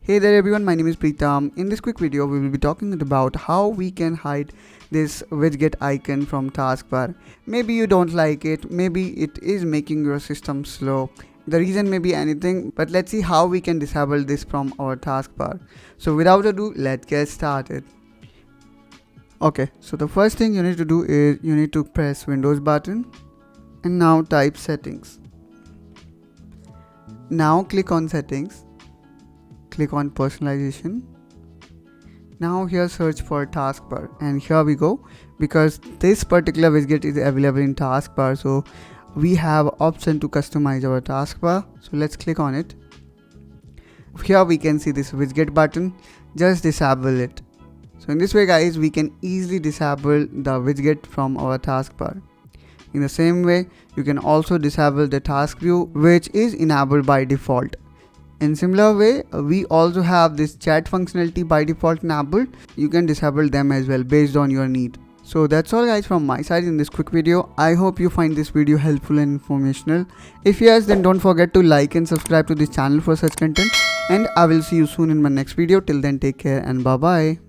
Hey there everyone, my name is Preetam. In this quick video, we will be talking about how we can hide this widget icon from taskbar. Maybe you don't like it, maybe it is making your system slow. The reason may be anything, but let's see how we can disable this from our taskbar. So without ado, let's get started. Okay, so the first thing you need to do is you need to press Windows button and now type settings. Now click on settings. Click on personalization. Now here search for taskbar, and here we go, because this particular widget is available in taskbar, so we have option to customize our taskbar. So let's click on it. Here we can see this widget button. Just disable it. So in this way guys, we can easily disable the widget from our taskbar. In the same way, you can also disable the task view, which is enabled by default. In similar way, we also have this chat functionality by default enabled. You can disable them as well based on your need. So that's all guys from my side in this quick video. I hope you find this video helpful and informational. If yes, then don't forget to like and subscribe to this channel for such content. And I will see you soon in my next video. Till then, take care and bye bye.